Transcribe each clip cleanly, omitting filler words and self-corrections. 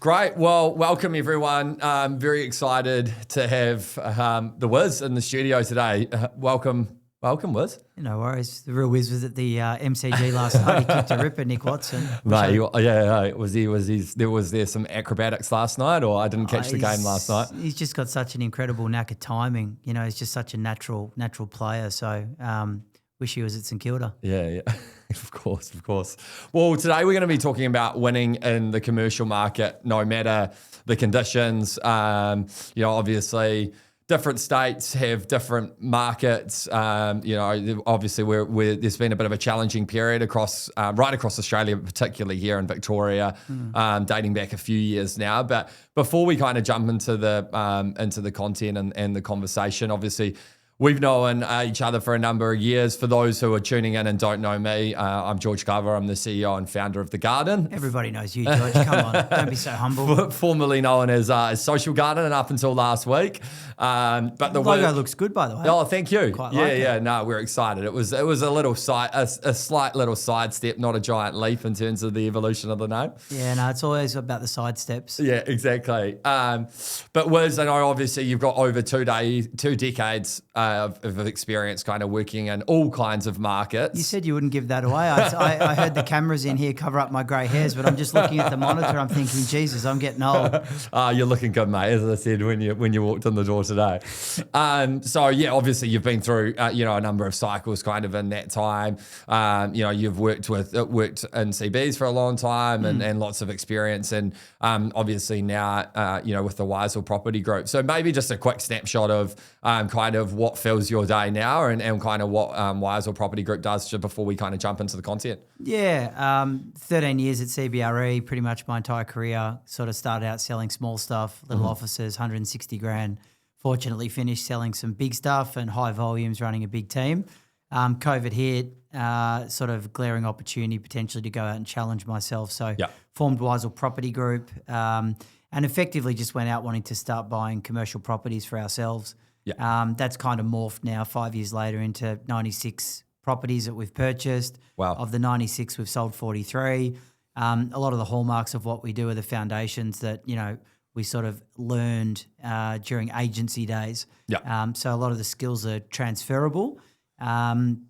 Great. Well, welcome everyone. I'm very excited to have the Wiz in the studio today. Welcome, Wiz. No worries. The real Wiz was at the MCG last night. He kicked a ripper, Nick Watson. Mate, was there some acrobatics last night, or I didn't catch the game last night? He's just got such an incredible knack of timing. You know, he's just such a natural player. So wish he was at St Kilda. Yeah. Of course. Well, today we're going to be talking about winning in the commercial market, no matter the conditions. Obviously, different states have different markets. Obviously, there's been a bit of a challenging period right across Australia, particularly here in Victoria, dating back a few years now. But before we kind of jump into the content and the conversation, obviously, we've known each other for a number of years. For those who are tuning in and don't know me, I'm George Carver. I'm the CEO and founder of The Garden. Everybody knows you, George. Come on, don't be so humble. Formerly known as Social Garden, and up until last week. But the logo looks good, by the way. Oh, thank you. Quite like it. No, we're excited. It was a slight little sidestep, not a giant leap in terms of the evolution of the name. Yeah, no, it's always about the side steps. Yeah, exactly. But Wiz, I know obviously you've got over 2 decades of experience kind of working in all kinds of markets. You said you wouldn't give that away. I heard the cameras in here cover up my grey hairs, but I'm just looking at the monitor. I'm thinking, Jesus, I'm getting old. You're looking good, mate, as I said when you walked in the door today. Obviously you've been through a number of cycles kind of in that time. You've worked in CBs for a long time and lots of experience, and obviously now with the Wizel Property Group. So maybe just a quick snapshot of kind of what fills your day now and kind of what Wizel Property Group does just before we kind of jump into the content. Yeah, 13 years at CBRE, pretty much my entire career. Sort of started out selling small stuff, little offices, 160 grand. Fortunately finished selling some big stuff and high volumes, running a big team. COVID hit, sort of glaring opportunity potentially to go out and challenge myself. So formed Wizel Property Group and effectively just went out wanting to start buying commercial properties for ourselves. That's kind of morphed now 5 years later into 96 properties that we've purchased. Wow. Of the 96, we've sold 43. A lot of the hallmarks of what we do are the foundations that, we sort of learned during agency days. So a lot of the skills are transferable. And,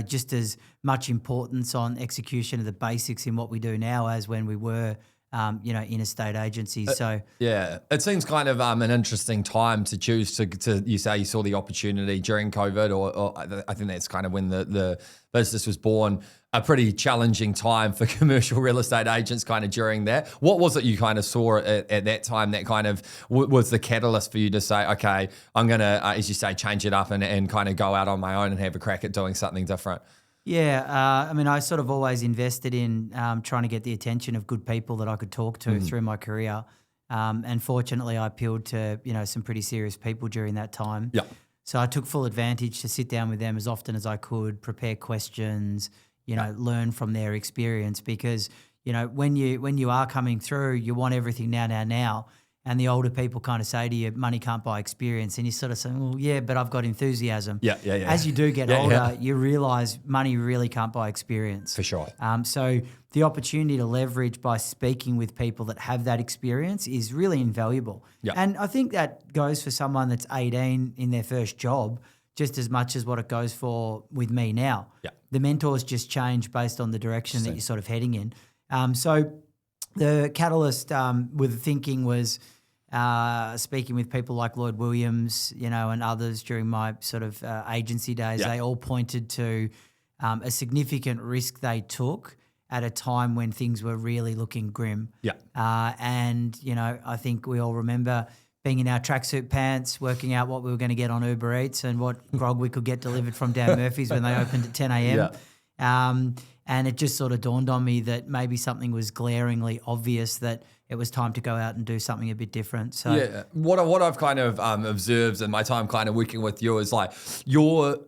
just as much importance on execution of the basics in what we do now as when we were in estate agencies. So it seems kind of an interesting time to choose to you say you saw the opportunity during COVID, or I think that's kind of when the business was born. A pretty challenging time for commercial real estate agents kind of during that. What was it you kind of saw at that time that kind of was the catalyst for you to say, okay, I'm going to, as you say, change it up and kind of go out on my own and have a crack at doing something different? Yeah, I sort of always invested in trying to get the attention of good people that I could talk to through my career. And fortunately, I appealed to, some pretty serious people during that time. Yeah. So I took full advantage to sit down with them as often as I could, prepare questions, learn from their experience, because, when you are coming through, you want everything now. And the older people kind of say to you, money can't buy experience. And you sort of say, well, yeah, but I've got enthusiasm. Yeah. As you do get older, you realise money really can't buy experience. For sure. So the opportunity to leverage by speaking with people that have that experience is really invaluable. Yeah. And I think that goes for someone that's 18 in their first job just as much as what it goes for with me now. Yeah. The mentors just change based on the direction that you're sort of heading in. So the catalyst with thinking was speaking with people like Lloyd Williams, and others during my sort of agency days. They all pointed to a significant risk they took at a time when things were really looking grim. I think we all remember being in our tracksuit pants, working out what we were going to get on Uber Eats and what grog we could get delivered from Dan Murphy's when they opened at 10 a.m. And it just sort of dawned on me that maybe something was glaringly obvious, that it was time to go out and do something a bit different. So what I've kind of observed in my time kind of working with you is like you've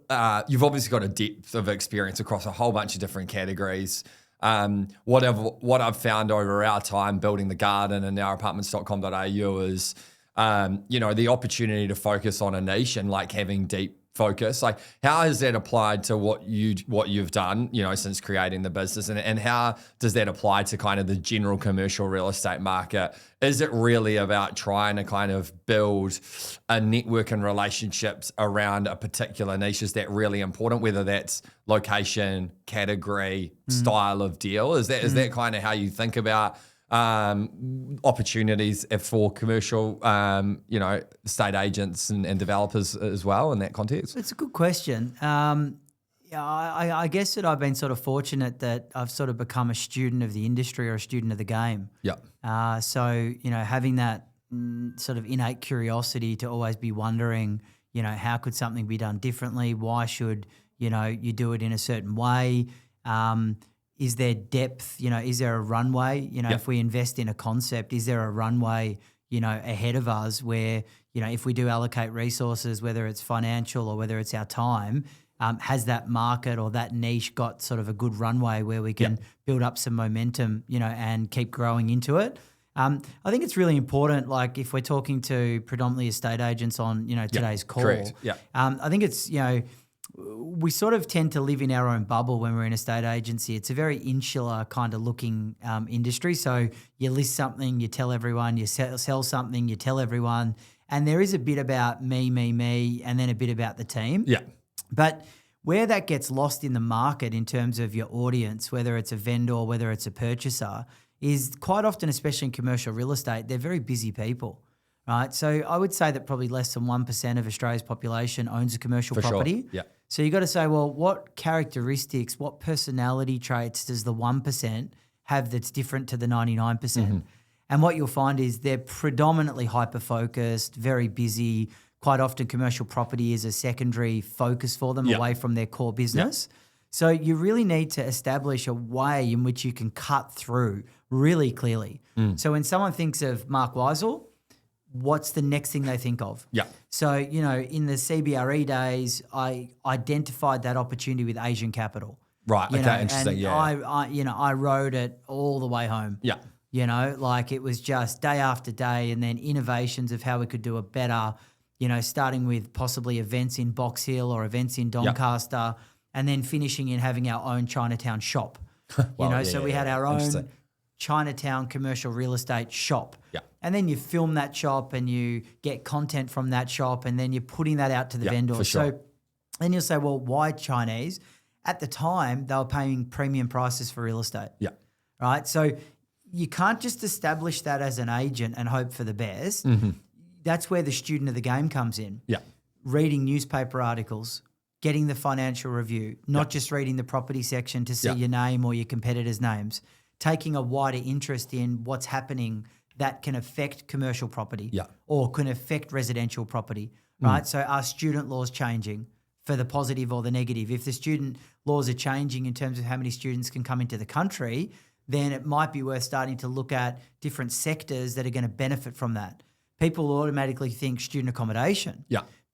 obviously got a depth of experience across a whole bunch of different categories. What I've found over our time building The Garden and now apartments.com.au is the opportunity to focus on a niche and like having deep focus. Like, how has that applied to what you've done, since creating the business, and how does that apply to kind of the general commercial real estate market? Is it really about trying to kind of build a network and relationships around a particular niche? Is that really important, whether that's location, category, style of deal? Is that kind of how you think about opportunities for commercial, estate agents and developers as well in that context? It's a good question. I guess that I've been sort of fortunate that I've sort of become a student of the industry or a student of the game. Yeah. So, having that sort of innate curiosity to always be wondering, how could something be done differently? Why should, you do it in a certain way? Is there depth? Is there a runway? If we invest in a concept, is there a runway, ahead of us where, if we do allocate resources, whether it's financial or whether it's our time, has that market or that niche got sort of a good runway where we can build up some momentum, and keep growing into it? I think it's really important, like if we're talking to predominantly estate agents on, today's call. Correct. Yeah. I think it's, we sort of tend to live in our own bubble when we're in a estate agency. It's a very insular kind of looking industry. So you list something, you tell everyone, you sell something, you tell everyone. And there is a bit about me, and then a bit about the team. Yeah. But where that gets lost in the market in terms of your audience, whether it's a vendor, whether it's a purchaser, is quite often, especially in commercial real estate, they're very busy people. Right. So I would say that probably less than 1% of Australia's population owns a commercial property. Sure. Yeah. So you got to say, well, what characteristics, what personality traits does the 1% have that's different to the 99%? And what you'll find is they're predominantly hyper-focused, very busy. Quite often commercial property is a secondary focus for them away from their core business. So you really need to establish a way in which you can cut through really clearly. So when someone thinks of Mark Wizel, what's the next thing they think of? Yeah. So, in the CBRE days, I identified that opportunity with Asian capital. Right. Okay. And Interesting. I rode it all the way home. Yeah. Like it was just day after day, and then innovations of how we could do it better, starting with possibly events in Box Hill or events in Doncaster, and then finishing in having our own Chinatown shop. So we had our own Chinatown commercial real estate shop. Yeah. And then you film that shop and you get content from that shop, and then you're putting that out to the vendor. For sure. So then you'll say, well, why Chinese? At the time, they were paying premium prices for real estate. Yeah. Right? So you can't just establish that as an agent and hope for the best. That's where the student of the game comes in. Yeah. Reading newspaper articles, getting the financial review, not just reading the property section to see your name or your competitors' names, taking a wider interest in what's happening that can affect commercial property or can affect residential property, right? So are student laws changing for the positive or the negative? If the student laws are changing in terms of how many students can come into the country, then it might be worth starting to look at different sectors that are going to benefit from that. People automatically think student accommodation,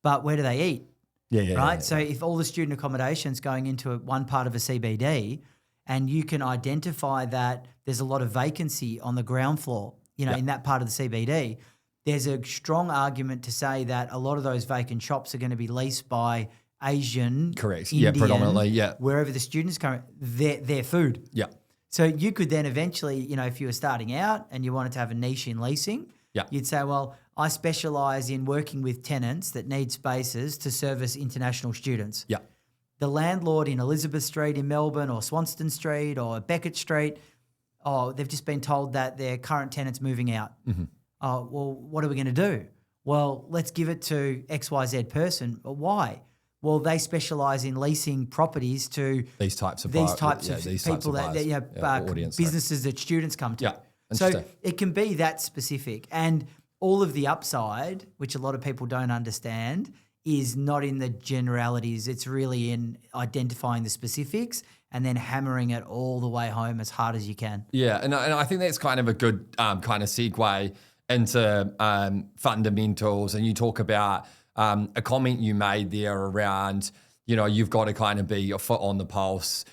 but where do they eat? Right? So if all the student accommodation's going into one part of a CBD, and you can identify that there's a lot of vacancy on the ground floor, in that part of the CBD, there's a strong argument to say that a lot of those vacant shops are going to be leased by Asian, Indian, predominantly, wherever the students come, their food. Yeah. So you could then eventually, if you were starting out and you wanted to have a niche in leasing, you'd say, well, I specialise in working with tenants that need spaces to service international students. Yeah. The landlord in Elizabeth Street in Melbourne or Swanston Street or Beckett Street, they've just been told that their current tenant's moving out. Oh, well, what are we going to do? Well, let's give it to XYZ person. But why? Well, they specialise in leasing properties to these types of people audience, businesses that students come to. Yeah. So it can be that specific. And all of the upside, which a lot of people don't understand, is not in the generalities. It's really in identifying the specifics and then hammering it all the way home as hard as you can. Yeah, and I think that's kind of a good kind of segue into fundamentals. And you talk about a comment you made there around, you've got to kind of be your foot on the pulse.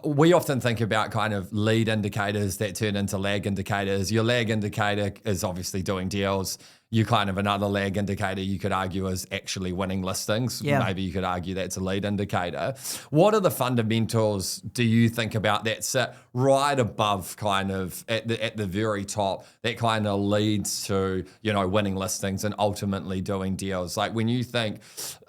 We often think about kind of lead indicators that turn into lag indicators. Your lag indicator is obviously doing deals. you kind of another lag indicator you could argue is actually winning listings. Yeah. Maybe you could argue that's a lead indicator. What are the fundamentals do you think about that sit right above kind of at the very top that kind of leads to, winning listings and ultimately doing deals? Like when you think,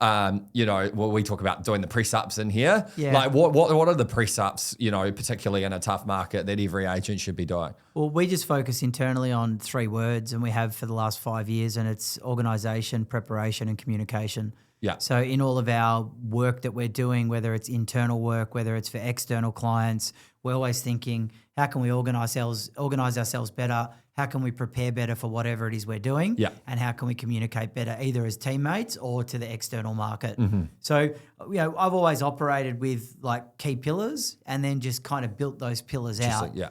we talk about doing the press ups in here. Yeah. Like what are the press ups, particularly in a tough market that every agent should be doing? Well, we just focus internally on 3 words, and we have for the last 5 years, and it's organisation, preparation, and communication. Yeah. So in all of our work that we're doing, whether it's internal work, whether it's for external clients, we're always thinking, how can we organise ourselves better? How can we prepare better for whatever it is we're doing? Yeah. And how can we communicate better, either as teammates or to the external market? Mm-hmm. So, I've always operated with like key pillars and then just kind of built those pillars out. Yeah.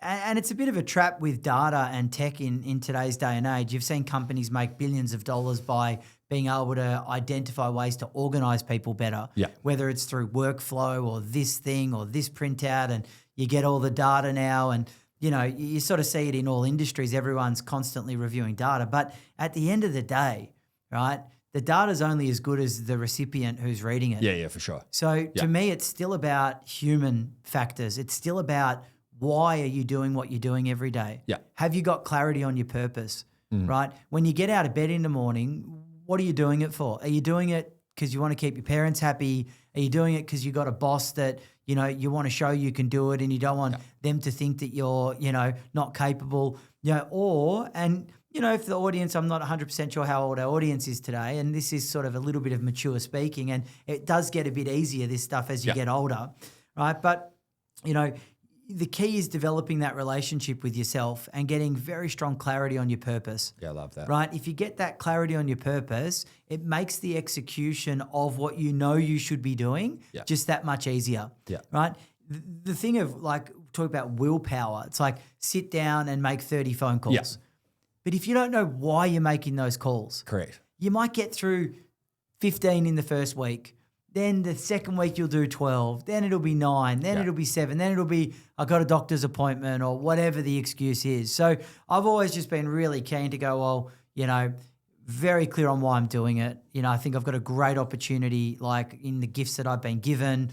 And it's a bit of a trap with data and tech in today's day and age. You've seen companies make billions of dollars by being able to identify ways to organise people better, whether it's through workflow or this thing or this printout, and you get all the data now. And, you sort of see it in all industries. Everyone's constantly reviewing data. But at the end of the day, right, the data's only as good as the recipient who's reading it. Yeah, for sure. So to me, it's still about human factors. It's still about why are you doing what you're doing every day? Yeah. Have you got clarity on your purpose, right? When you get out of bed in the morning, what are you doing it for? Are you doing it because you want to keep your parents happy? Are you doing it because you got a boss that, you want to show you can do it and you don't want them to think that you're, not capable, if the audience, I'm not 100% sure how old our audience is today, and this is sort of a little bit of mature speaking, and it does get a bit easier, this stuff, as you get older, right? But, the key is developing that relationship with yourself and getting very strong clarity on your purpose. Yeah, I love that. Right? If you get that clarity on your purpose, it makes the execution of what you should be doing just that much easier. Yeah. Right? The thing of talk about willpower, it's like sit down and make 30 phone calls. Yeah. But if you don't know why you're making those calls, Correct. you might get through 15 in the first week. Then the second week you'll do 12. Then it'll be 9. Then it'll be 7. Then it'll be I got a doctor's appointment or whatever the excuse is. So I've always just been really keen to go, very clear on why I'm doing it. I think I've got a great opportunity, like in the gifts that I've been given,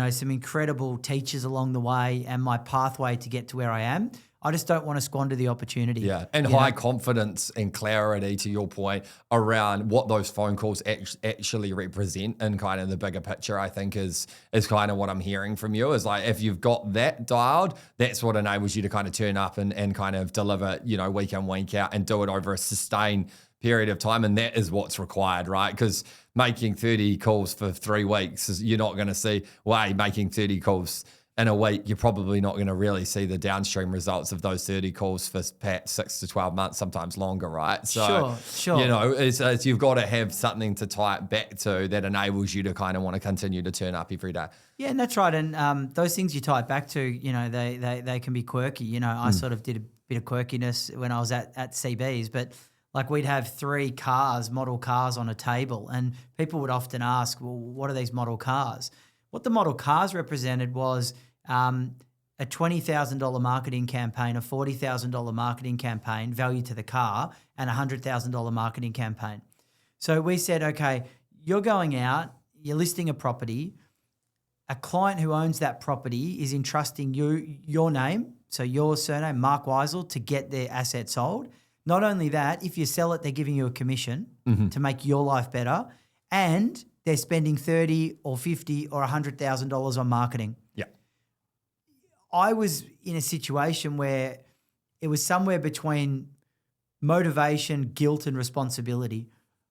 some incredible teachers along the way and my pathway to get to where I am. I just don't want to squander the opportunity. Yeah, and high confidence and clarity, to your point, around what those phone calls actually represent in kind of the bigger picture, I think is kind of what I'm hearing from you. Is like if you've got that dialed, that's what enables you to kind of turn up and kind of deliver, week in, week out and do it over a sustained period of time. And that is what's required, right? Because making 30 calls for 3 weeks, you're not going to see, making 30 calls in a week, you're probably not going to really see the downstream results of those 30 calls for perhaps 6 to 12 months, sometimes longer, right? So, sure. It's you've got to have something to tie it back to that enables you to kind of want to continue to turn up every day. Yeah, and that's right. And those things you tie it back to, they can be quirky. I sort of did a bit of quirkiness when I was at CBs, but we'd have 3 model cars on a table, and people would often ask, well, what are these model cars? What the model cars represented was a $20,000 marketing campaign, a $40,000 marketing campaign, value to the car, and a $100,000 marketing campaign. So we said, okay, you're going out, you're listing a property. A client who owns that property is entrusting you your name, so your surname, Mark Wizel, to get their asset sold. Not only that, if you sell it, they're giving you a commission to make your life better, and they're spending $30,000 or $50,000 or $100,000 on marketing. Yeah. I was in a situation where it was somewhere between motivation, guilt, and responsibility.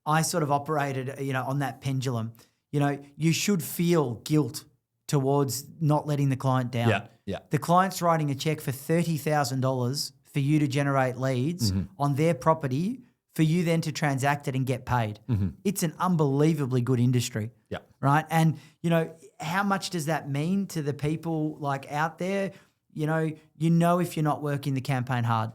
I sort of operated, on that pendulum. You should feel guilt towards not letting the client down. Yeah. The client's writing a check for $30,000 for you to generate leads on their property, for you then to transact it and get paid. It's an unbelievably good industry. Yeah. Right. And, how much does that mean to the people out there? If you're not working the campaign hard,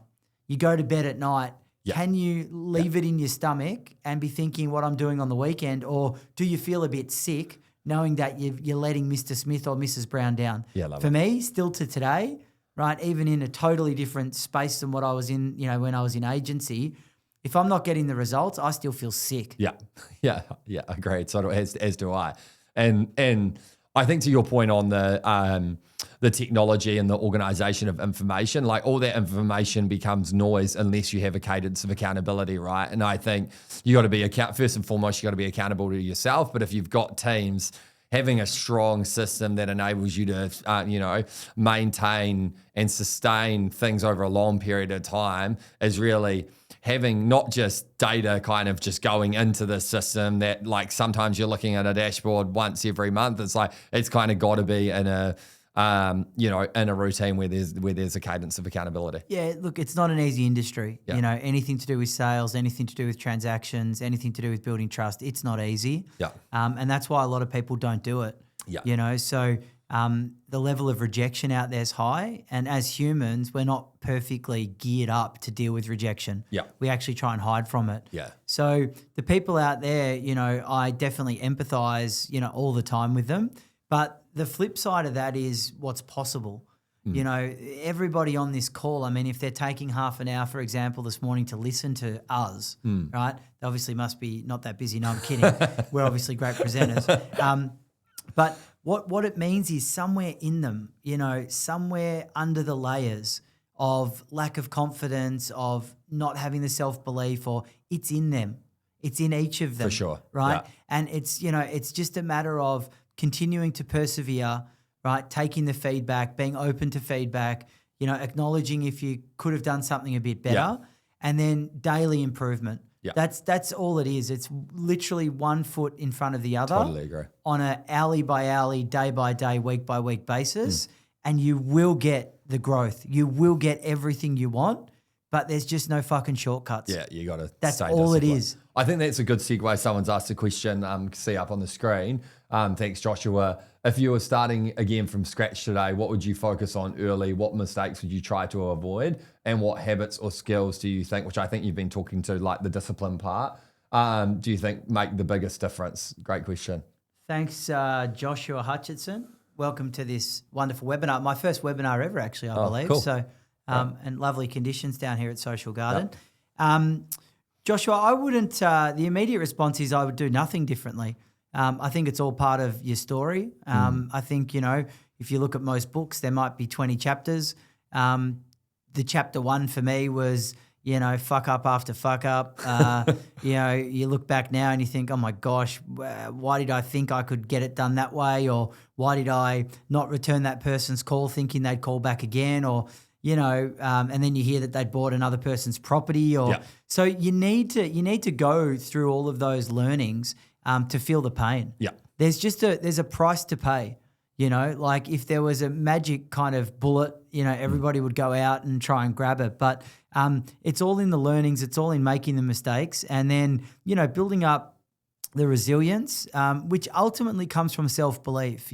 you go to bed at night. Yeah. Can you leave it in your stomach and be thinking what I'm doing on the weekend? Or do you feel a bit sick knowing that you're letting Mr. Smith or Mrs. Brown down? Yeah, For me, still to today, right, even in a totally different space than what I was in, when I was in agency, If I'm not getting the results, I still feel sick. Yeah, agreed. So as do I. And I think to your point on the technology and the organization of information, like all that information becomes noise unless you have a cadence of accountability, right? And I think you got to be first and foremost, you got to be accountable to yourself. But if you've got teams, having a strong system that enables you to, maintain and sustain things over a long period of time is really having not just data kind of just going into the system that like sometimes you're looking at a dashboard once every month. It's like, it's kind of got to be in a, in a routine where there's a cadence of accountability. Yeah, look, it's not an easy industry. Yeah. Anything to do with sales, anything to do with transactions, anything to do with building trust, it's not easy. Yeah. And that's why a lot of people don't do it. Yeah. So the level of rejection out there is high. And as humans, we're not perfectly geared up to deal with rejection. Yeah. We actually try and hide from it. Yeah. So the people out there, I definitely empathize, all the time with them. But the flip side of that is what's possible. Everybody on this call, I mean, if they're taking half an hour, for example, this morning to listen to us, right? They obviously must be not that busy. No, I'm kidding. We're obviously great presenters. But what it means is somewhere in them, somewhere under the layers of lack of confidence, of not having the self-belief, or it's in them. It's in each of them. For sure. Right? Yeah. And it's just a matter of continuing to persevere, right? Taking the feedback, being open to feedback, acknowledging if you could have done something a bit better, and then daily improvement. Yeah. That's all it is. It's literally one foot in front of the other. Totally agree. On a hourly by hourly, day by day, week by week basis, and you will get the growth. You will get everything you want, but there's just no fucking shortcuts. Yeah, you got to. That's all it is. I think that's a good segue. Someone's asked a question. See up on the screen. Thanks, Joshua. If you were starting again from scratch today, what would you focus on early? What mistakes would you try to avoid? And what habits or skills do you think, which I think you've been talking to, like the discipline part, do you think make the biggest difference? Great question. Thanks, Joshua Hutchinson. Welcome to this wonderful webinar. My first webinar ever, actually, I believe. Cool. So, and lovely conditions down here at Social Garden. Yep. Joshua, I wouldn't, the immediate response is I would do nothing differently. I think it's all part of your story. I think, if you look at most books, there might be 20 chapters. The chapter 1 for me was, fuck up after fuck up. You look back now and you think, oh my gosh, why did I think I could get it done that way? Or why did I not return that person's call thinking they'd call back again? Or, and then you hear that they'd bought another person's property. Or So you need to go through all of those learnings to feel the pain. Yeah. There's a price to pay. Like if there was a magic kind of bullet, everybody would go out and try and grab it. But it's all in the learnings. It's all in making the mistakes and then, building up the resilience, which ultimately comes from self-belief.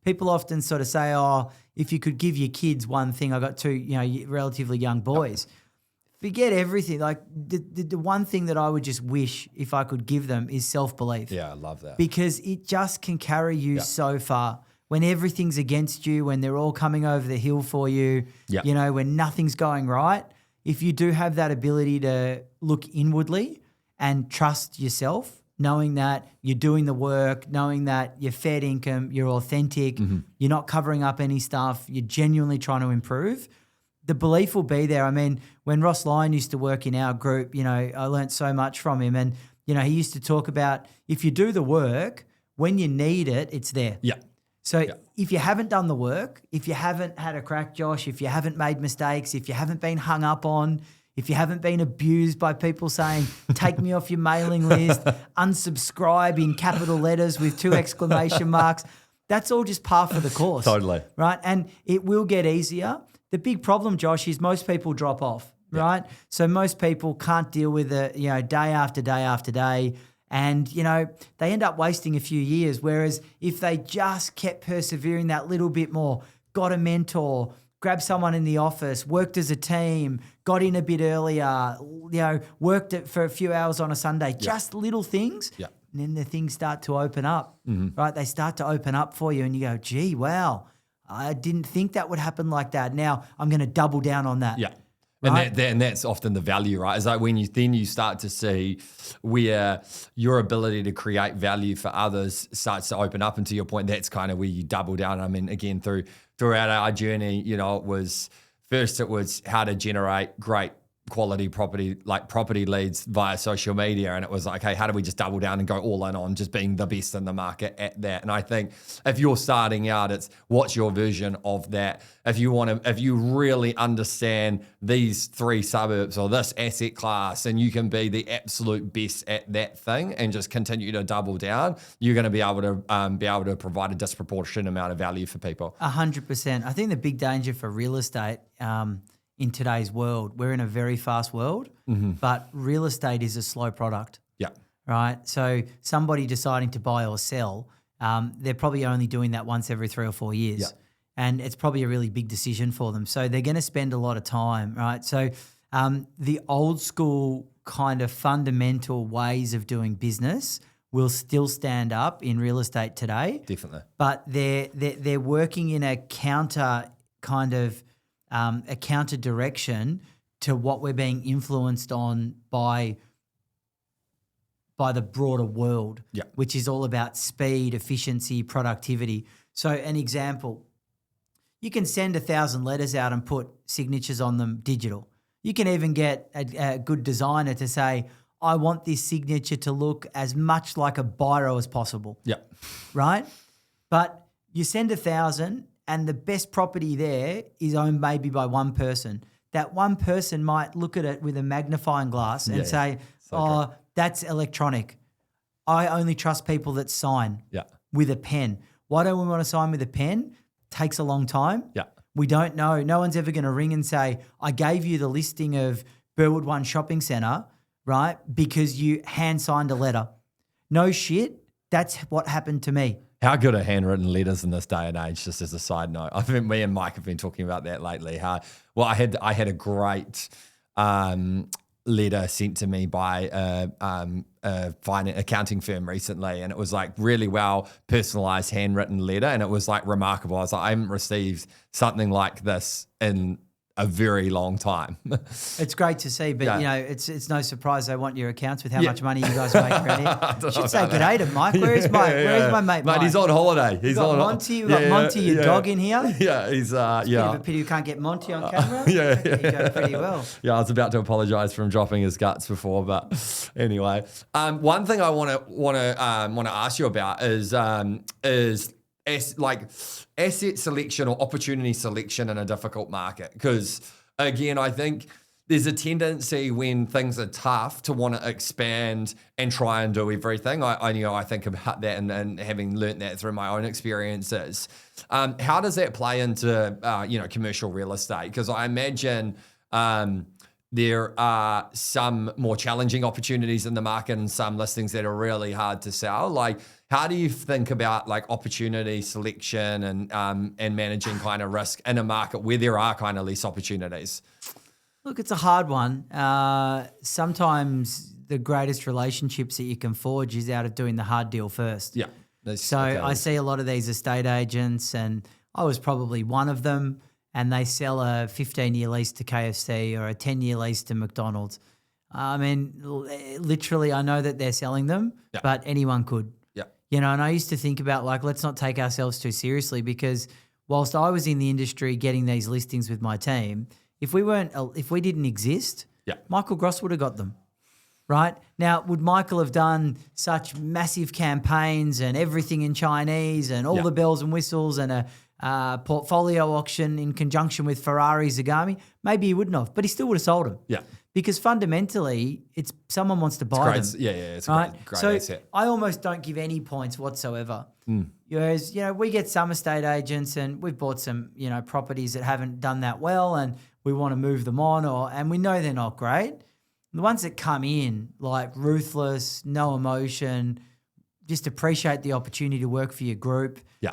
People often sort of say, oh, if you could give your kids one thing, I got two, relatively young boys. Forget everything. Like the one thing that I would just wish if I could give them is self-belief. Yeah, I love that. Because it just can carry you so far. When everything's against you, when they're all coming over the hill for you, when nothing's going right, if you do have that ability to look inwardly and trust yourself, knowing that you're doing the work, knowing that you're fed income, you're authentic, you're not covering up any stuff, you're genuinely trying to improve, the belief will be there. I mean, when Ross Lyon used to work in our group, I learned so much from him. And, he used to talk about if you do the work, when you need it, it's there. Yeah. So if you haven't done the work, if you haven't had a crack, Josh, if you haven't made mistakes, if you haven't been hung up on, if you haven't been abused by people saying, take me off your mailing list, unsubscribe in capital letters with 2 exclamation marks, that's all just par for the course. Totally. Right? And it will get easier. The big problem, Josh, is most people drop off, right? So most people can't deal with it, day after day after day. And, they end up wasting a few years. Whereas if they just kept persevering that little bit more, got a mentor, grabbed someone in the office, worked as a team, got in a bit earlier, worked it for a few hours on a Sunday, just little things. Yeah. And then the things start to open up, right? They start to open up for you and you go, gee, wow, I didn't think that would happen like that. Now I'm going to double down on that. Yeah. Right? And that's often the value, right? It's like when you start to see where your ability to create value for others starts to open up. And to your point, that's kind of where you double down. I mean, again, throughout our journey, it was how to generate great quality property leads via social media. And it was like, hey, how do we just double down and go all in on just being the best in the market at that? And I think if you're starting out, it's what's your version of that? If you really understand these 3 suburbs or this asset class, and you can be the absolute best at that thing and just continue to double down, you're going to be able to provide a disproportionate amount of value for people. 100%. I think the big danger for real estate, in today's world, we're in a very fast world, but real estate is a slow product. Yeah. Right. So somebody deciding to buy or sell, they're probably only doing that once every 3 or 4 years. Yeah. And it's probably a really big decision for them. So they're going to spend a lot of time, right? So the old school kind of fundamental ways of doing business will still stand up in real estate today. Definitely. But they're working in a counter kind of a counter direction to what we're being influenced on by the broader world, which is all about speed, efficiency, productivity. So an example, you can send 1,000 letters out and put signatures on them digital. You can even get a good designer to say, I want this signature to look as much like a biro as possible. Yeah. Right? But you send 1,000 and the best property there is owned maybe by one person. That one person might look at it with a magnifying glass and say, that's electronic. I only trust people that sign with a pen. Why don't we want to sign with a pen? Takes a long time. Yeah. We don't know. No one's ever going to ring and say, I gave you the listing of Burwood One Shopping Centre, right, because you hand signed a letter. No shit. That's what happened to me. How good are handwritten letters in this day and age? Just as a side note, I think me and Mike have been talking about that lately. I had a great letter sent to me by a accounting firm recently, and it was like really well personalized handwritten letter, and it was like remarkable. I was like, I haven't received something like this in a very long time. It's great to see, but it's no surprise they want your accounts with how much money you guys make around here. You should say good day to Mike. Where's my mate? Mate, he's on holiday. We've got Monty, your dog in here. Yeah, he's It's a bit of a pity you can't get Monty on camera. You go pretty well. Yeah, I was about to apologise for him dropping his guts before, but anyway, one thing I want to ask you about is asset selection or opportunity selection in a difficult market. Because again, I think there's a tendency when things are tough to want to expand and try and do everything. I think about that and having learnt that through my own experiences. How does that play into commercial real estate? Because I imagine there are some more challenging opportunities in the market and some listings that are really hard to sell. Like, how do you think about like opportunity selection and managing kind of risk in a market where there are kind of less opportunities? Look, it's a hard one. Sometimes the greatest relationships that you can forge is out of doing the hard deal first. Yeah. I see a lot of these estate agents, and I was probably one of them, and they sell a 15-year lease to KFC or a 10-year lease to McDonald's. I mean, literally, I know that they're selling them, but anyone could. And I used to think about like, let's not take ourselves too seriously, because whilst I was in the industry getting these listings with my team, if we didn't exist, Michael Gross would have got them, right? Now, would Michael have done such massive campaigns and everything in Chinese and all the bells and whistles and a portfolio auction in conjunction with Ferrari Zagami? Maybe he wouldn't have, but he still would have sold them. Yeah. Because fundamentally, it's someone wants to buy them. It's right? a great so asset. I almost don't give any points whatsoever. Whereas, we get some estate agents and we've bought some, properties that haven't done that well and we want to move them on and we know they're not great. The ones that come in, like ruthless, no emotion, just appreciate the opportunity to work for your group. Yeah.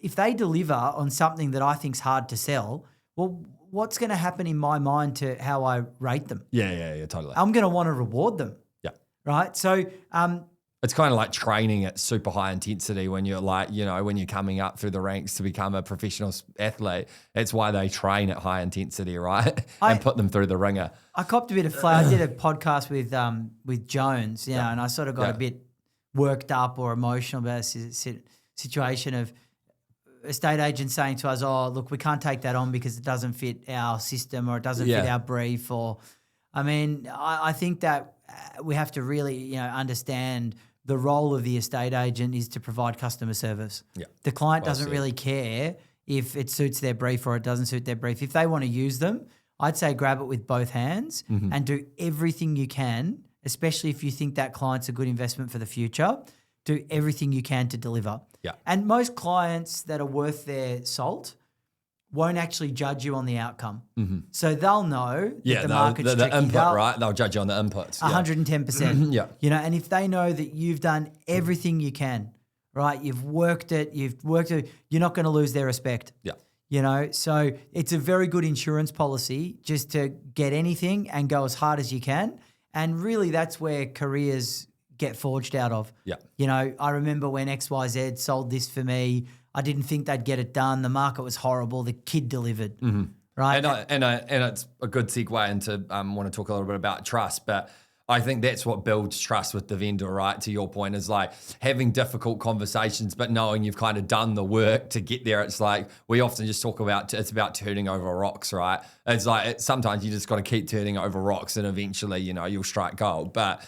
If they deliver on something that I think's hard to sell, well, what's going to happen in my mind to how I rate them? Yeah, totally. I'm going to want to reward them. Yeah. Right? So It's kind of like training at super high intensity when you're like, when you're coming up through the ranks to become a professional athlete. It's why they train at high intensity, right? And put them through the ringer. I copped a bit of flair. I did a podcast with Jones, and I sort of got a bit worked up or emotional about a situation of estate agents saying to us, "Oh, look, we can't take that on because it doesn't fit our system or it doesn't fit our brief." I think that we have to really, understand the role of the estate agent is to provide customer service. Yeah. The client doesn't really care if it suits their brief or it doesn't suit their brief. If they want to use them, I'd say grab it with both hands and do everything you can, especially if you think that client's a good investment for the future. Do everything you can to deliver. Yeah. And most clients that are worth their salt won't actually judge you on the outcome. So they'll know that the market's tricky. The input, right? They'll judge you on the inputs. 110%. Yeah. And if they know that you've done everything you can, right? You've worked it, you're not going to lose their respect. Yeah. So it's a very good insurance policy just to get anything and go as hard as you can. And really that's where careers get forged out of. Yeah. I remember when XYZ sold this for me, I didn't think they'd get it done. The market was horrible. The kid delivered, right? And it's a good segue into want to talk a little bit about trust, but I think that's what builds trust with the vendor, right? To your point, is like having difficult conversations, but knowing you've kind of done the work to get there. It's like we often just talk about it's about turning over rocks, right? It's like sometimes you just got to keep turning over rocks, and eventually, you'll strike gold. But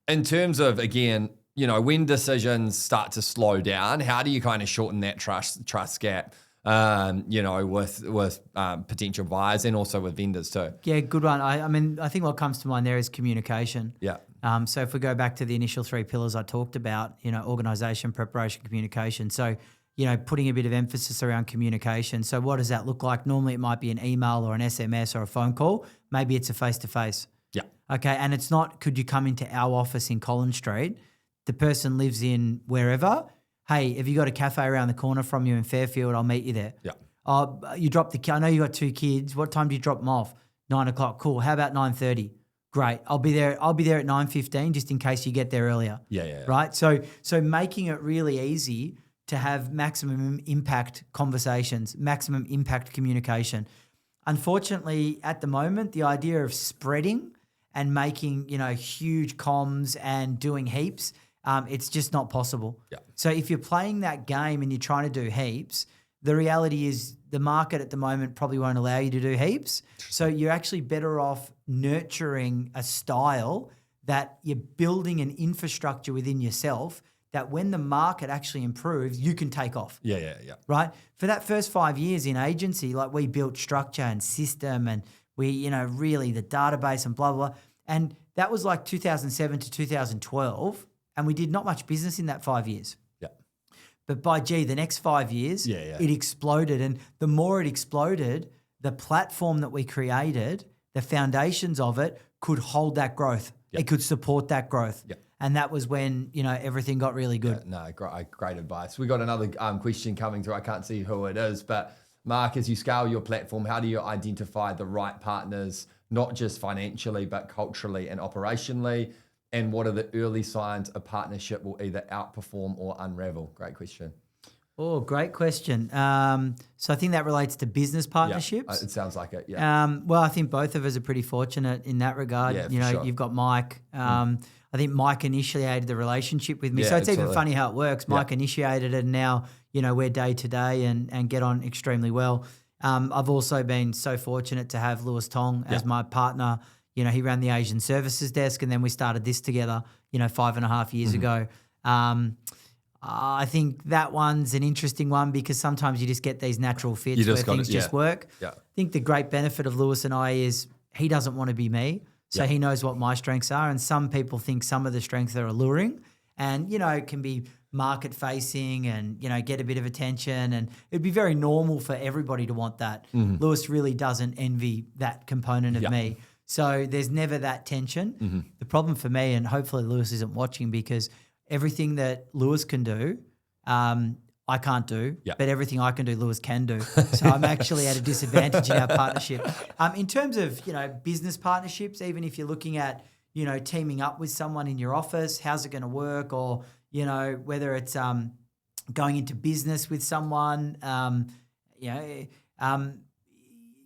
in terms of again, when decisions start to slow down, how do you kind of shorten that trust gap? With potential buyers and also with vendors too. Yeah, good one. I think what comes to mind there is communication. Yeah. So if we go back to the initial three pillars I talked about, organisation, preparation, communication. So, putting a bit of emphasis around communication. So what does that look like? Normally it might be an email or an SMS or a phone call. Maybe it's a face-to-face. Yeah. Okay. And it's not, could you come into our office in Collins Street? The person lives in wherever. Hey, have you got a cafe around the corner from you in Fairfield? I'll meet you there. Yeah. You drop I know you got 2 kids. What time do you drop them off? 9:00. Cool. How about 9:30? Great. I'll be there at 9:15 just in case you get there earlier. Yeah. Right? So making it really easy to have maximum impact conversations, maximum impact communication. Unfortunately, at the moment, the idea of spreading and making, huge comms and doing heaps, it's just not possible. Yeah. So if you're playing that game and you're trying to do heaps, the reality is the market at the moment probably won't allow you to do heaps. So you're actually better off nurturing a style that you're building an infrastructure within yourself that when the market actually improves, you can take off. Yeah. Right? For that first 5 years in agency, like we built structure and system and we, really the database and blah, blah, blah. And that was like 2007 to 2012. And we did not much business in that 5 years. Yeah. But the next 5 years, it exploded. And the more it exploded, the platform that we created, the foundations of it could hold that growth. Yeah. It could support that growth. Yeah. And that was when, everything got really good. Yeah, no, great advice. We got another question coming through. I can't see who it is, but Mark, as you scale your platform, how do you identify the right partners, not just financially, but culturally and operationally? And what are the early signs a partnership will either outperform or unravel? Great question. Oh, great question. So I think that relates to business partnerships. Yeah, it sounds like it, yeah. Well, I think both of us are pretty fortunate in that regard. Yeah, sure. You've got Mike. I think Mike initiated the relationship with me. So it's even funny how it works. Mike initiated it and now, we're day to day and get on extremely well. I've also been so fortunate to have Lewis Tong as my partner. He ran the Asian services desk and then we started this together, 5.5 years ago. I think that one's an interesting one because sometimes you just get these natural fits where things just work. Yeah. I think the great benefit of Lewis and I is he doesn't want to be me. So he knows what my strengths are. And some people think some of the strengths are alluring and, it can be market facing and, get a bit of attention. And it'd be very normal for everybody to want that. Lewis really doesn't envy that component of me. So there's never that tension. The problem for me, and hopefully Lewis isn't watching because everything that Lewis can do, I can't do, but everything I can do, Lewis can do. So I'm actually at a disadvantage in our partnership. In terms of, business partnerships, even if you're looking at, teaming up with someone in your office, how's it going to work? Or, whether it's going into business with someone,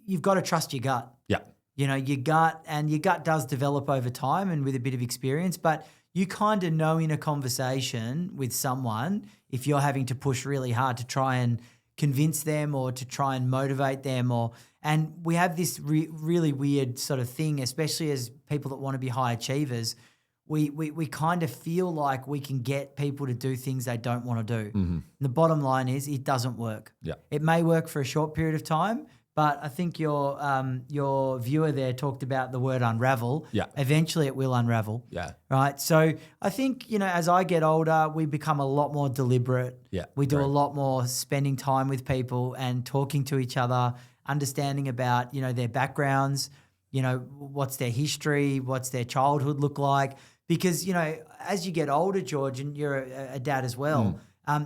you've got to trust your gut. Yeah. Your gut does develop over time and with a bit of experience, but you kind of know in a conversation with someone if you're having to push really hard to try and convince them or to try and motivate them, and we have this really weird sort of thing, especially as people that want to be high achievers. We kind of feel like we can get people to do things they don't want to do. Mm-hmm. The bottom line is it doesn't work. Yeah. It may work for a short period of time, but I think your viewer there talked about the word unravel. Yeah. Eventually it will unravel. Yeah. Right. So I think, as I get older, we become a lot more deliberate. Yeah. We do Great. a lot more spending time with people and talking to each other, understanding about, their backgrounds, what's their history, what's their childhood look like. Because, as you get older, George, and you're a dad as well,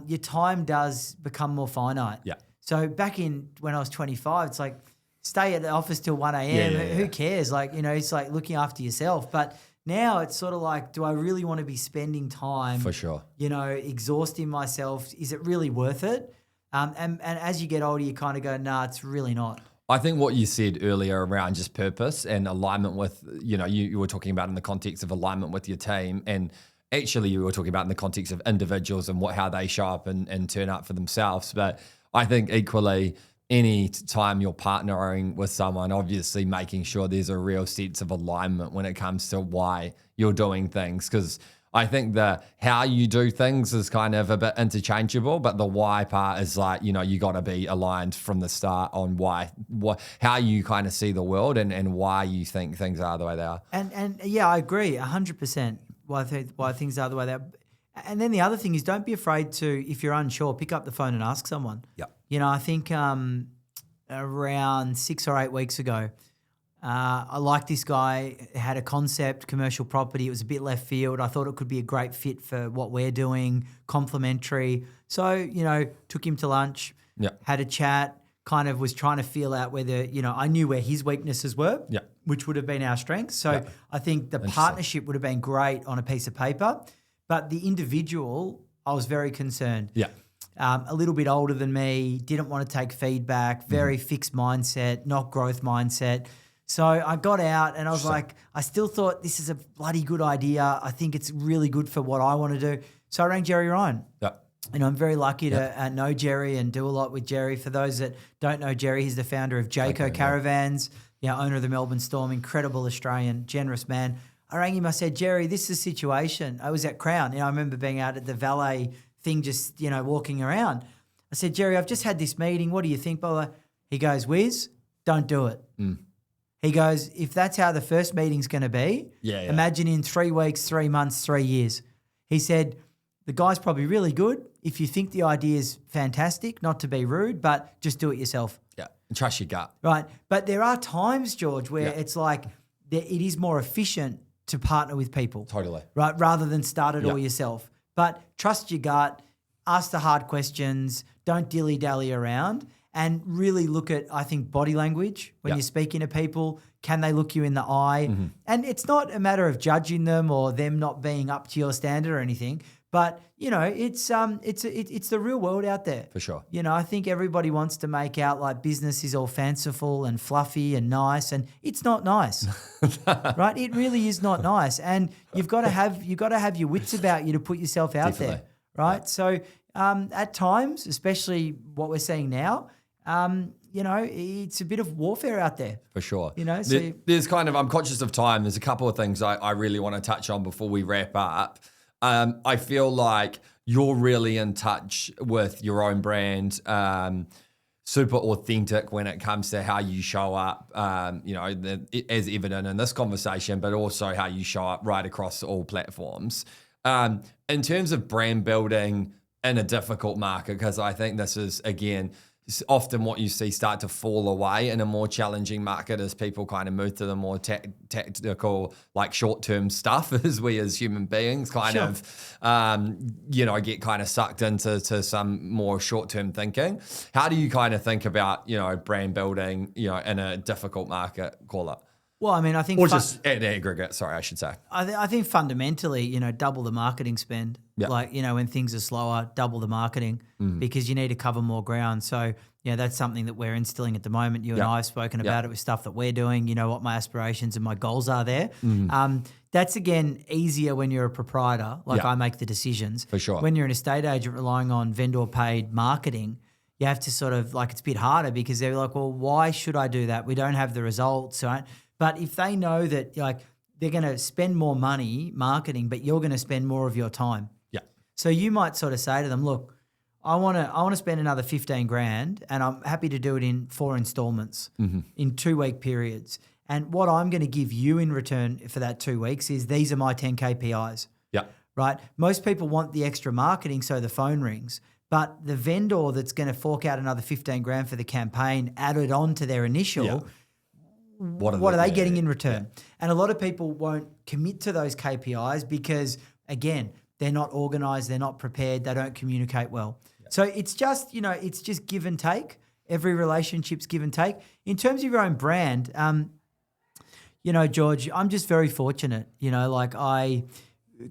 your time does become more finite. Yeah. So back when I was 25, it's like stay at the office till 1 a.m. Yeah. Who cares? Like, it's like looking after yourself. But now it's sort of like, do I really want to be spending time? For sure. Exhausting myself? Is it really worth it? And as you get older, you kind of go, nah, it's really not. I think what you said earlier around just purpose and alignment with, you were talking about in the context of alignment with your team, and actually you were talking about in the context of individuals and how they show up and turn up for themselves. But I think equally, any time you're partnering with someone, obviously making sure there's a real sense of alignment when it comes to why you're doing things. Because I think the how you do things is kind of a bit interchangeable, but the why part is like, you got to be aligned from the start on how you kind of see the world and why you think things are the way they are. And yeah, I agree 100% why things are the way they are. And then the other thing is, don't be afraid to, if you're unsure, pick up the phone and ask someone. Yeah. I think around 6 or 8 weeks ago, I liked this guy, had a concept, commercial property. It was a bit left field. I thought it could be a great fit for what we're doing, complementary. So, took him to lunch, had a chat, kind of was trying to feel out whether, I knew where his weaknesses were, which would have been our strengths. So I think the partnership would have been great on a piece of paper. But the individual, I was very concerned. Yeah. A little bit older than me, didn't want to take feedback, very fixed mindset, not growth mindset. So I got out and I was like, I still thought this is a bloody good idea. I think it's really good for what I want to do. So I rang Jerry Ryan. Yeah. And I'm very lucky to know Jerry and do a lot with Jerry. For those that don't know Jerry, he's the founder of Jayco Caravans, owner of the Melbourne Storm, incredible Australian, generous man. I rang him, I said, Jerry, this is the situation. I was at Crown. I remember being out at the valet thing, just, walking around. I said, Jerry, I've just had this meeting. What do you think? He goes, Wiz, don't do it. He goes, if that's how the first meeting's going to be, imagine in 3 weeks, 3 months, 3 years. He said, the guy's probably really good. If you think the idea is fantastic, not to be rude, but just do it yourself. Yeah. And trust your gut. Right. But there are times, George, where it's like it is more efficient to partner with people. Totally. Right. Rather than start it all yourself. But trust your gut, ask the hard questions, don't dilly-dally around, and really look at, I think, body language when you're speaking to people. Can they look you in the eye? Mm-hmm. And it's not a matter of judging them or them not being up to your standard or anything, but, it's the real world out there. For sure. I think everybody wants to make out like business is all fanciful and fluffy and nice, and it's not nice, right? It really is not nice, and you've got to have your wits about you to put yourself out there, right? Yeah. So at times, especially what we're seeing now, it's a bit of warfare out there. For sure. So there's I'm conscious of time. There's a couple of things I really want to touch on before we wrap up. I feel like you're really in touch with your own brand, super authentic when it comes to how you show up, as evident in this conversation, but also how you show up right across all platforms. In terms of brand building in a difficult market, because I think this is, again, often what you see start to fall away in a more challenging market as people kind of move to the more tactical, like short-term stuff as we as human beings get kind of sucked into some more short-term thinking. How do you kind of think about, brand building, in a difficult market, call it? Well, I mean, I think or just at aggregate. Sorry, I should say. I think fundamentally, double the marketing spend. Yeah. Like, when things are slower, double the marketing because you need to cover more ground. So, that's something that we're instilling at the moment. You and I have spoken about it with stuff that we're doing, what my aspirations and my goals are there. That's, again, easier when you're a proprietor. Like I make the decisions. For sure. When you're an estate agent relying on vendor-paid marketing, you have to sort of it's a bit harder because they're like, well, why should I do that? We don't have the results, right? But if they know that they're going to spend more money marketing, but you're going to spend more of your time. Yeah. So you might sort of say to them, look, I want to spend another 15 grand and I'm happy to do it in 4 installments in 2-week periods. And what I'm going to give you in return for that 2 weeks is these are my 10 KPIs. Yeah. Right? Most people want the extra marketing so the phone rings. But the vendor that's going to fork out another 15 grand for the campaign added on to their initial, what are they getting in return? Yeah. And a lot of people won't commit to those KPIs because, again, they're not organised, they're not prepared, they don't communicate well. Yeah. So it's just, it's just give and take. Every relationship's give and take. In terms of your own brand, George, I'm just very fortunate.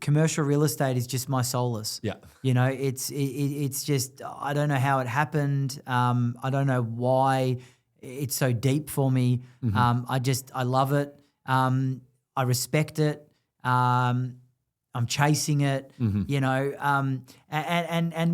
Commercial real estate is just my solace. Yeah. It's just, I don't know how it happened. I don't know why it's so deep for me. I love it. I respect it. I'm chasing it, and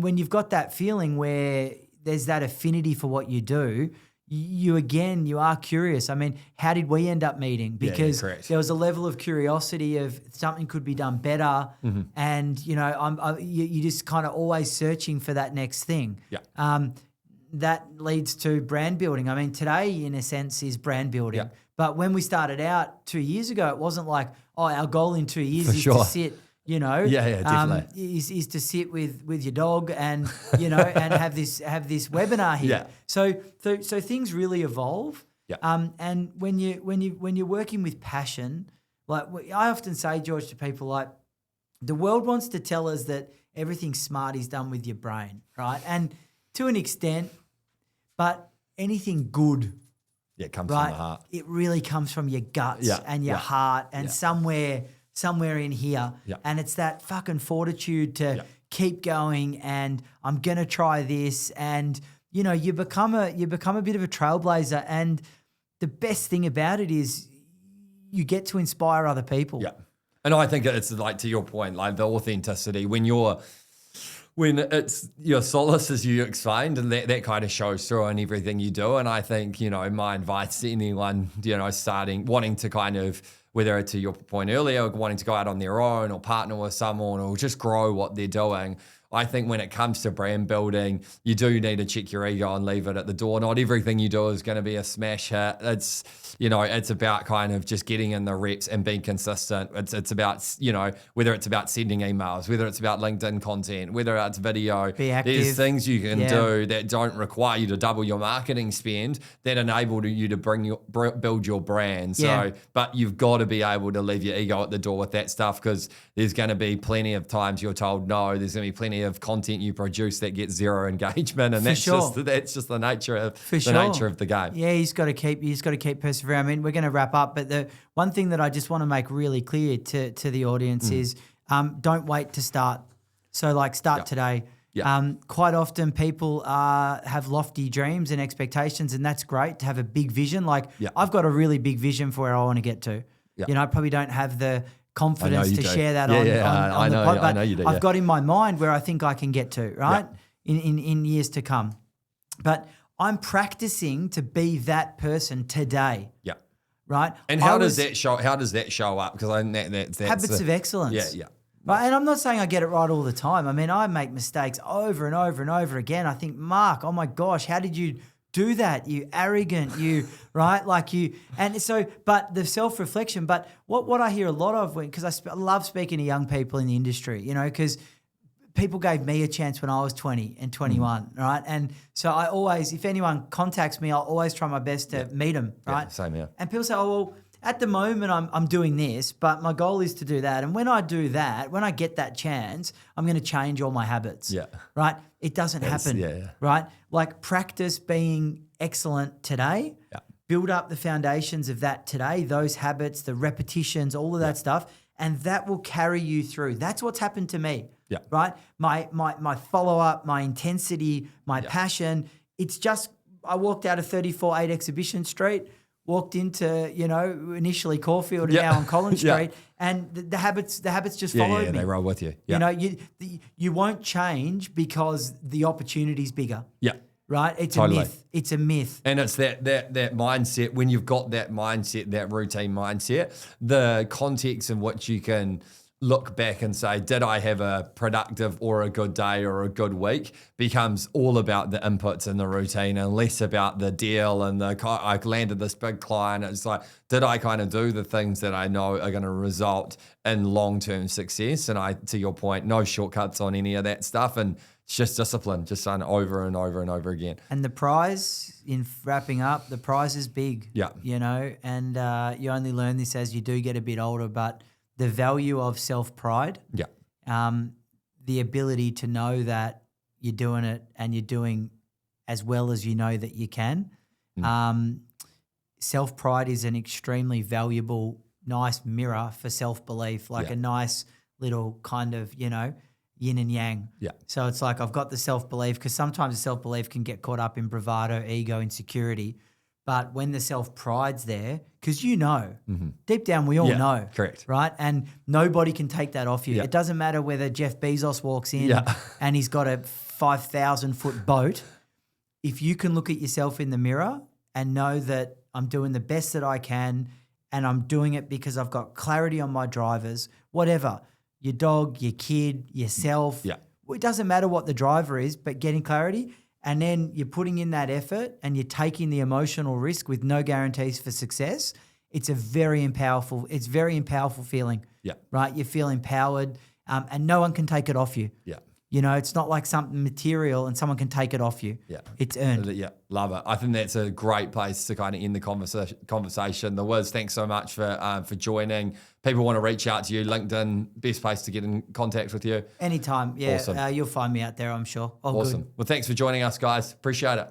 when you've got that feeling where there's that affinity for what you do, you are curious. I mean, how did we end up meeting? Because there was a level of curiosity of something could be done better, and you just kind of always searching for that next thing. Yeah. That leads to brand building. I mean, today in a sense is brand building, but when we started out 2 years ago, it wasn't like, our goal in 2 years is to sit. Definitely. Is to sit with your dog and and have this webinar here. Yeah. So things really evolve. Yeah. And when you're working with passion, like I often say, George, to people, like the world wants to tell us that everything smart is done with your brain, right? And to an extent, but anything good, comes from the heart. It really comes from your guts and your heart and somewhere in here. Yeah. And it's that fucking fortitude to keep going and I'm going to try this. And, you become a bit of a trailblazer. And the best thing about it is you get to inspire other people. Yeah. And I think it's like, to your point, like the authenticity when it's your solace, as you explained, and that kind of shows through in everything you do. And I think, my advice to anyone, wanting to kind of, whether to your point earlier, wanting to go out on their own or partner with someone or just grow what they're doing, I think when it comes to brand building, you do need to check your ego and leave it at the door. Not everything you do is going to be a smash hit. It's, it's about kind of just getting in the reps and being consistent. It's about, whether it's about sending emails, whether it's about LinkedIn content, whether it's video. Be active. There's things you can do that don't require you to double your marketing spend, that enable you to build your brand. So, but you've got to be able to leave your ego at the door with that stuff, because there's going to be plenty of times you're told no. There's going to be plenty of content you produce that gets zero engagement, and that's just the nature of nature of the game. Yeah, he's got to keep persevering. I mean, we're going to wrap up, but the one thing that I just want to make really clear to the audience is don't wait to start. So start today. Yeah. Quite often people have lofty dreams and expectations, and that's great to have a big vision. I've got a really big vision for where I want to get to. Yeah. I probably don't have the confidence to share that on the pod, but I know you do, I've got in my mind where I think I can get to, right? Yeah. In years to come. But I'm practicing to be that person today. Yeah. Right? And how does that show up? Because I think that's habits of excellence. Yeah, yeah. Right. And I'm not saying I get it right all the time. I mean, I make mistakes over and over and over again. I think, Mark, oh my gosh, how did you do that? You arrogant, right? But the self-reflection, but what I hear a lot of because I love speaking to young people in the industry, because people gave me a chance when I was 20 and 21, right? And so I always, if anyone contacts me, I'll always try my best to meet them, right? Yeah, same here. And people say, oh, well, at the moment I'm doing this, but my goal is to do that. And when I do that, when I get that chance, I'm going to change all my habits, right? It doesn't happen, right? Like practice being excellent today, build up the foundations of that today, those habits, the repetitions, all of that stuff, and that will carry you through. That's what's happened to me. Yeah. Right? My follow-up, my intensity, my passion, it's just, I walked out of 34-8 Exhibition Street, walked into, initially Caulfield and now on Collins Street, and the habits just followed me. They roll with you. Yeah. You won't change because the opportunity's bigger. Yeah. Right? It's Totally. a myth. It's a myth. And it's that mindset, when you've got that mindset, that routine mindset, the context in which you can look back and say, did I have a productive or a good day or a good week, becomes all about the inputs and the routine and less about the deal and I landed this big client. It's like, did I kind of do the things that I know are going to result in long-term success? And to your point, no shortcuts on any of that stuff. And it's just discipline, just done over and over and over again. And the prize, in wrapping up, the prize is big. Yeah. And you only learn this as you do get a bit older, but the value of self-pride, the ability to know that you're doing it and you're doing as well as you know that you can. Self-pride is an extremely valuable, nice mirror for self-belief, like a nice little kind of, yin and yang. Yeah. So it's like I've got the self-belief, because sometimes the self-belief can get caught up in bravado, ego, insecurity. But when the self-pride's there, because deep down we all know. Correct. Right? And nobody can take that off you. Yeah. It doesn't matter whether Jeff Bezos walks in and he's got a 5,000-foot boat. If you can look at yourself in the mirror and know that I'm doing the best that I can and I'm doing it because I've got clarity on my drivers, whatever, your dog, your kid, yourself. Yeah. It doesn't matter what the driver is, but getting clarity. And then you're putting in that effort and you're taking the emotional risk with no guarantees for success. It's very powerful feeling. Yeah. Right? You feel empowered and no one can take it off you. Yeah. It's not like something material and someone can take it off you. Yeah. It's earned. Yeah, love it. I think that's a great place to kind of end the conversation. The Wiz, thanks so much for joining. People want to reach out to you, LinkedIn, best place to get in contact with you. Anytime. Yeah. Awesome. You'll find me out there, I'm sure. All awesome. good. Well, thanks for joining us, guys. Appreciate it.